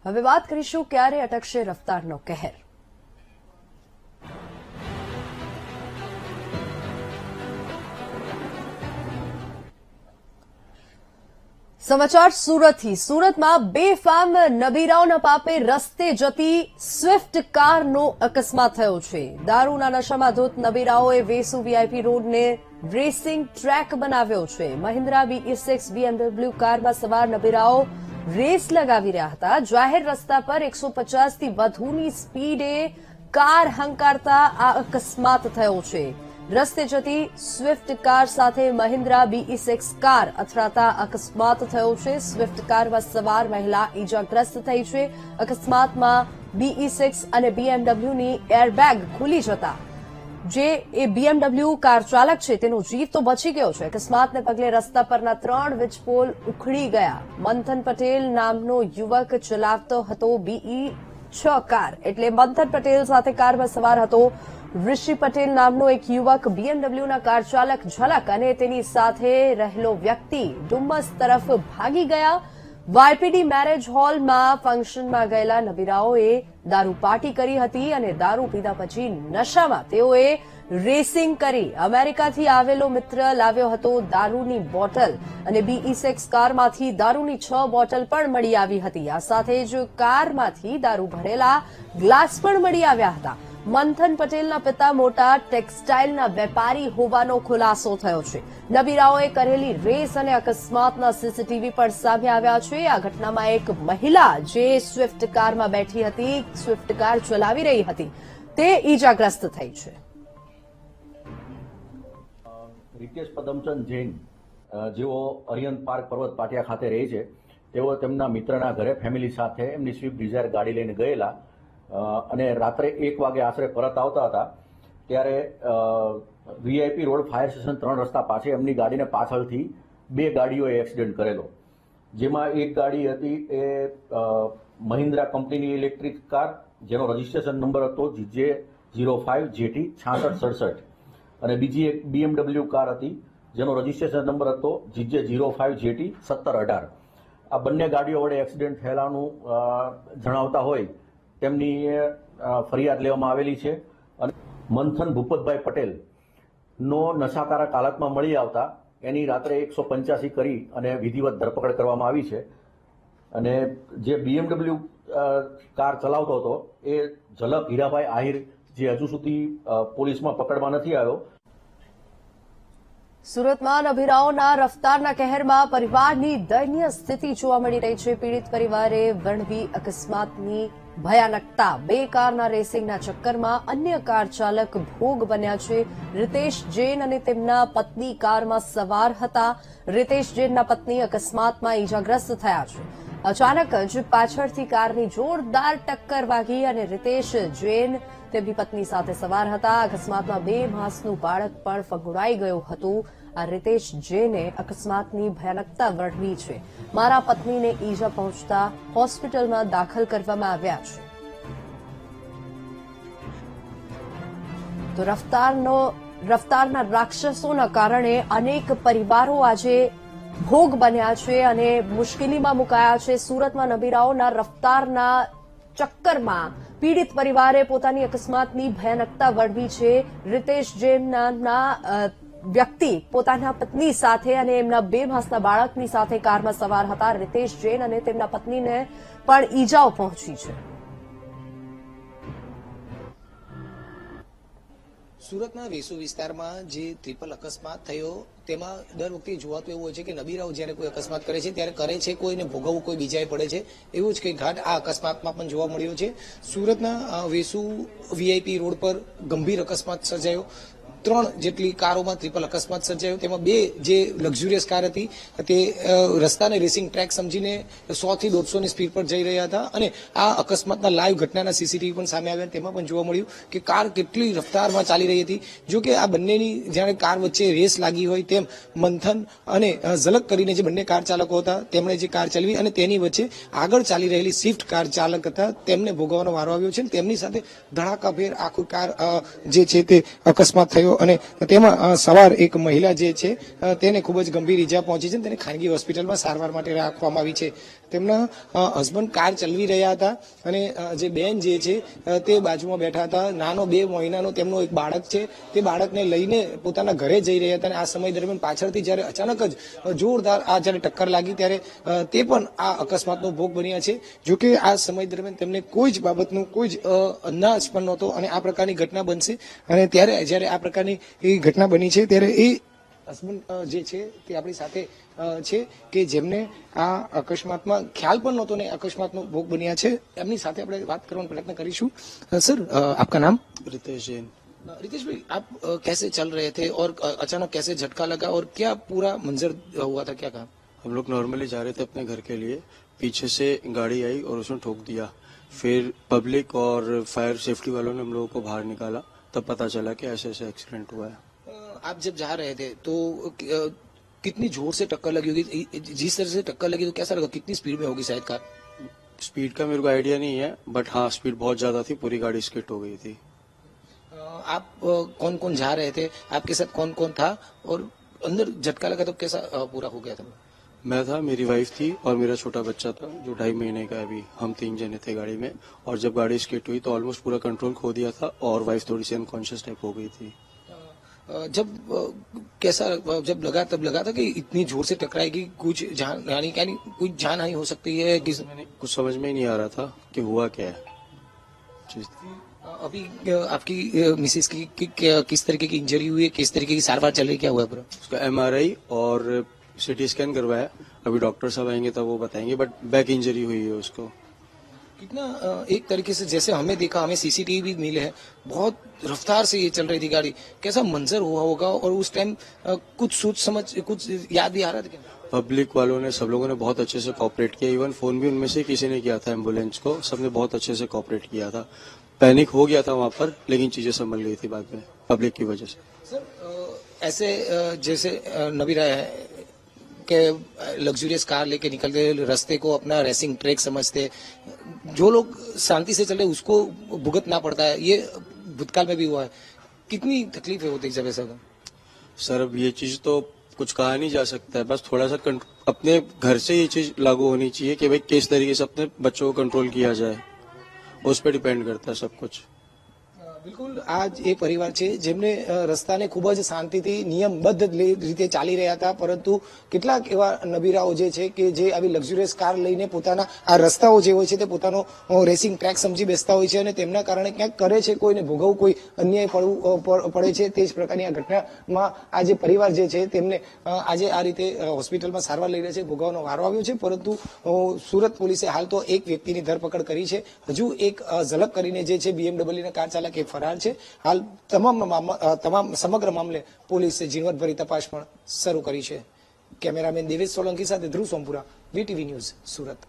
હવે વાત કરીશું ક્યારે અટકશે રફતારનો કહેર। સમાચાર સુરતથી। સુરતમાં બેફામ નબીરાઓના પાપે રસ્તે જતી સ્વિફ્ટ કારનો અકસ્માત થયો છે। દારૂના નશામાં ધૂત નબીરાઓએ વેસુ વીઆઈપી રોડને રેસિંગ ટ્રેક બનાવ્યો છે। મહિન્દ્રા BE6 BMW કારમાં સવાર નબીરાઓ રેસ લગાવી રહ્યા હતા। જાહેર રસ્તા પર 150 થી વધુની સ્પીડે કાર હંકારતા આ અકસ્માત થયો છે। રસ્તે જતી સ્વિફ્ટ કાર સાથે મહિન્દ્રા BE6 કાર અથડાતા અકસ્માત થયો છે। સ્વિફ્ટ કારમાં સવાર મહિલા ઇજાગ્રસ્ત થઈ છે। અકસ્માતમાં BE6 અને BMWની એરબેગ ખુલી જતા જે BMW કાર ચાલક છે તેનો જીવ તો બચી ગયો છે। અકસ્માતને પગલે રસ્તા પરના 3 વીજપોલ ઉખડી ગયા। મંથન પટેલ નામનો યુવક ચલાવતો હતો BE6 કાર, એટલે મંથન પટેલ સાથે કારમાં સવાર હતો ઋષિ પટેલ નામનો એક યુવક, BMWના કાર ચાલક ઝલક અને તેની સાથે રહેલો વ્યક્તિ ડુમ્મસ તરફ ભાગી ગયા। વાયપીડી મેરેજ હોલમાં ફંક્શનમાં ગયેલા નબીરાઓએ દારૂ પાર્ટી કરી હતી અને દારૂ પીધા પછી નશામાં તેઓએ રેસિંગ કરી। અમેરિકાથી આવેલો મિત્ર લાવ્યો હતો દારૂની બોટલ અને BE6 કારમાંથી દારૂની 6 બોટલ પણ મળી આવી હતી। આ સાથે જ કારમાંથી દારૂ ભરેલા ગ્લાસ પણ મળી આવ્યા હતા। મંથન પટેલના પિતા મોટા ટેક્સટાઇલના વેપારી હોવાનો ખુલાસો થયો છે। નબીરાઓએ કરેલી રેસ અને અકસ્માતના સીસીટીવી પણ સામે આવ્યા છે। આ ઘટનામાં એક મહિલા જે સ્વિફ્ટ કારમાં બેઠી હતી, સ્વિફ્ટ કાર ચલાવી રહી હતી, તે ઈજાગ્રસ્ત થઈ છે। રિતેશ પદમચંદ જૈન જેઓ અરિયન પાર્ક પર્વત પાટિયા ખાતે રહે છે, તેઓ તેમના મિત્રના ઘરે ફેમિલી સાથે એમની સ્વિફ્ટ ડિઝાયર ગાડી લઈને ગયેલા અને રાત્રે 1 વાગે આશરે પરત આવતા હતા ત્યારે વીઆઈપી રોડ ફાયર સ્ટેશન 3 રસ્તા પાસે એમની ગાડીને પાછળથી 2 ગાડીઓએ એક્સિડન્ટ કરેલો, જેમાં એક ગાડી હતી એ મહિન્દ્રા કંપનીની ઇલેક્ટ્રિક કાર જેનો રજીસ્ટ્રેશન નંબર હતો GJ05JT 6667 અને બીજી એક BMW કાર હતી જેનો રજીસ્ટ્રેશન નંબર હતો GJ05JT 1718। આ બંને ગાડીઓ વડે એક્સિડન્ટ થયેલાનું જણાવતા હોય તેમની ફરિયાદ લેવામાં આવેલી છે અને મંથન ભૂપતભાઈ પટેલ નો નશાકારક હાલતમાં મળી આવતા એની રાત્રે 185 કરી અને વિધિવત ધરપકડ કરવામાં આવી છે અને જે BMW કાર ચલાવતો હતો એ ઝલક હીરાભાઈ આહિર જે હજુ સુધી પોલીસમાં પકડમાં નથી આવ્યો। સુરતમાં નબીરાઓના રફતારના કહેરમાં પરિવારની દયનીય સ્થિતિ જોવા મળી રહી છે। પીડિત પરિવારે વર્ણવી અકસ્માતની ભયાનકતા। 2 કારના રેસિંગના ચક્કરમાં અન્ય કાર ચાલક ભોગ બન્યા છે। રિતેશ જૈન અને તેમના પત્ની કારમાં સવાર હતા। રિતેશ જૈનના પત્ની અકસ્માતમાં ઈજાગ્રસ્ત થયા છે। અચાનક જ પાછળથી કારની જોરદાર ટક્કર વાગી અને રિતેશ જૈન તેમની પત્ની સાથે સવાર હતા। અકસ્માતમાં 2 માસનું બાળક પણ ફંગોળાઈ ગયું હતું। આ રિતેશ જૈને અકસ્માતની ભયાનકતા વર્ણવી છે। મારા પત્નીને ઈજા પહોંચતા હોસ્પિટલમાં દાખલ કરવામાં આવ્યા છે। તો રફતારના રાક્ષસોના કારણે અનેક પરિવારો આજે ભોગ બન્યા છે અને મુશ્કેલીમાં મુકાયા છે। સુરતમાં નબીરાઓના રફતારના ચક્કરમાં પીડિત પરિવારે પોતાની અકસ્માતની ભયાનકતા વર્ણવી છે। રિતેશ જૈન નામના વ્યક્તિ પોતાના પત્ની સાથે અને એમના 2 માસના બાળકની સાથે કારમાં સવાર હતા। રિતેશ જૈન અને તેમના પત્નીને પણ ઈજાઓ પહોંચી છે। સુરતના વેસુ વિસ્તારમાં જે ટ્રિપલ અકસ્માત થયો તેમાં દર વખતે જોવાતું એવું હોય છે કે નબીરાઓ જ્યારે કોઈ અકસ્માત કરે છે ત્યારે કરે છે કોઈને ભોગવવું કોઈ બીજાએ પડે છે, એવું જ કંઈ ઘાટ આ અકસ્માતમાં પણ જોવા મળ્યો છે। સુરતના વેસુ વીઆઈપી રોડ પર ગંભીર અકસ્માત સર્જાયો। 3 જેટલી કારોમાં ટ્રિપલ અકસ્માત સર્જાયો, તેમાં 2 જે લક્ઝુરિયસ કાર હતી તે રસ્તાને રેસિંગ ટ્રેક સમજીને 100 થી 150 ની સ્પીડ પર જઈ રહ્યા હતા અને આ અકસ્માતના લાઈવ ઘટનાના સીસીટીવી પણ સામે આવ્યા, તેમાં પણ જોવા મળ્યું કે કાર કેટલી રફતારમાં ચાલી રહી હતી। જો કે આ બંનેની જ્યારે કાર વચ્ચે રેસ લાગી હોય તેમ મંથન અને ઝલક કરીને જે બંને કાર ચાલકો હતા તેમણે જે કાર ચલાવી અને તેની વચ્ચે આગળ ચાલી રહેલી સ્વિફ્ટ કાર ચાલક હતા તેમને ભોગવવાનો વારો આવ્યો છે। તેમની સાથે ધડાકાભેર આખું કાર જે છે તે અકસ્માત થયો અને તેમાં સવાર એક મહિલા જે છે તેને ખૂબ જ ગંભીર ઈજા પહોંચી છે, તેને ખાનગી હોસ્પિટલમાં સારવાર માટે રાખવામાં આવી છે। તેમના હસબન્ડ કાર ચલાવી રહ્યા હતા અને જે બેન જે છે તે બાજુમાં બેઠા હતા. નાનો 2 મહિનાનો તેમનો એક બાળક છે, તે બાળકને લઈને પોતાના ઘરે જઈ રહ્યા હતા અને આ સમય દરમિયાન પાછળથી જ્યારે અચાનક જ જોરદાર આ જ્યારે ટક્કર લાગી ત્યારે તે પણ આ અકસ્માતનો ભોગ બન્યા છે. જોકે આ સમય દરમિયાન તેમને કોઈ જ બાબતનું કોઈ જ અંદાજ પણ નહોતો અને આ પ્રકારની ઘટના બનશે અને ત્યારે જ્યારે આ પ્રકારની એ ઘટના બની છે ત્યારે એ હસબન્ડ જે છે તે આપણી સાથે છે કે જેમને આ અકસ્માતમાં ખ્યાલ પણ નહોતો ને અકસ્માતનો ભોગ બન્યા છે. એમની સાથે આપણે વાત કરવાનો પ્રયત્ન કરીશું. સર, આપકા નામ? रितेश जैन। रितेश भाई, आप कैसे चल रहे थे और अचानक कैसे झटका लगा और क्या पूरा मंजर हुआ था, क्या कहा? हम लोग नॉर्मली जा रहे थे अपने घर के लिए, पीछे से गाड़ी आई और उसने ठोक दिया। फिर पब्लिक और फायर सेफ्टी वालों ने हम लोगों को बाहर निकाला, तब पता चला कि ऐसे ऐसे एक्सीडेंट हुआ है। आप जब जा रहे थे तो कितनी जोर से टक्कर लगी होगी? जिस तरह से टक्कर लगी तो कैसा लगा? कितनी स्पीड में होगी शायद कार? स्पीड का मेरे को आइडिया नहीं है, बट हाँ स्पीड बहुत ज्यादा थी, पूरी गाड़ी स्किड हो गई थी। आप कौन कौन जा रहे थे? आपके साथ कौन कौन था? और अंदर झटका लगा तो कैसा पूरा हो गया था? मैं था, मेरी वाइफ थी और मेरा छोटा बच्चा था जो 2.5 महीने का है अभी। हम 3 जने थे गाड़ी में और जब गाड़ी स्किड हुई तो ऑलमोस्ट पूरा कंट्रोल खो दिया था और वाइफ थोड़ी सी अनकॉन्शियस टाइप हो गई थी। जब कैसा जब लगा तब लगा था कि इतनी जोर से टकराएगी, कुछ जान हानि यानी कुछ जान हानि हो सकती है किस? कुछ समझ में ही नहीं आ रहा था कि हुआ क्या है। अभी आपकी मिसेस की किस तरीके की इंजरी हुई है, किस तरीके की सारवार चल रही है, क्या हुआ है पूरा? उसका MRI और सिटी स्कैन करवाया, अभी डॉक्टर साहब आएंगे तब वो बताएंगे, बट बैक इंजरी हुई है उसको। कितना एक तरीके से जैसे हमें देखा, हमें सीसीटीवी भी मिले हैं, बहुत रफ्तार से ये चल रही थी गाड़ी, कैसा मंजर हुआ होगा? और उस टाइम कुछ सोच समझ कुछ याद भी आ रहा था क्या? पब्लिक वालों ने, सब लोगों ने बहुत अच्छे से कोऑपरेट किया, इवन फोन भी उनमें से किसी ने किया था एम्बुलेंस को, सबने बहुत अच्छे से कोऑपरेट किया था। पैनिक हो गया था वहां पर, लेकिन चीजें संभल गई थी बाद में पब्लिक की वजह से। सर, ऐसे जैसे नबीरा है के लग्जूरियस कार लेके निकलते रास्ते को अपना रेसिंग ट्रैक समझते, जो लोग शांति से चल रहे उसको भुगतना पड़ता है, ये भूतकाल में भी हुआ है। कितनी तकलीफ है होती जब ऐसा होता? सर अब ये चीज तो कुछ कहा नहीं जा सकता है, बस थोड़ा सा अपने घर से ये चीज लागू होनी चाहिए कि भाई किस तरीके से अपने बच्चों को कंट्रोल किया जाए, उस पर डिपेंड करता है सब कुछ। બિલકુલ આ જ એ પરિવાર છે જેમને રસ્તાને ખૂબ જ શાંતિથી નિયમબદ્ધ રીતે ચાલી રહ્યા હતા, પરંતુ કેટલાક એવા નબીરાઓ જે છે કે જે આવી લક્ઝુરિયસ કાર લઈને પોતાના આ રસ્તાઓ જે હોય છે તે પોતાનો રેસિંગ ટ્રેક સમજી બેસતા હોય છે અને તેમના કારણે ક્યાંક કરે છે કોઈને ભોગવવું, કોઈ અન્યાય પડે છે. તે જ પ્રકારની આ ઘટનામાં આ જે પરિવાર જે છે તેમને આજે આ રીતે હોસ્પિટલમાં સારવાર લઈ રહ્યા છે, ભોગવવાનો વારો આવ્યો છે. પરંતુ સુરત પોલીસે હાલ તો એક વ્યક્તિની ધરપકડ કરી છે. હજુ એક ઝલક કરીને જે છે BMW ના કાર ચાલક ફરાર છે. હાલ તમામ સમગ્ર મામલે પોલીસે ઝીણવટભરી તપાસ પણ શરૂ કરી છે. કેમેરામેન દેવેશ સોલંકી સાથે ધ્રુવ સોમપુરા, VTV ન્યૂઝ, સુરત.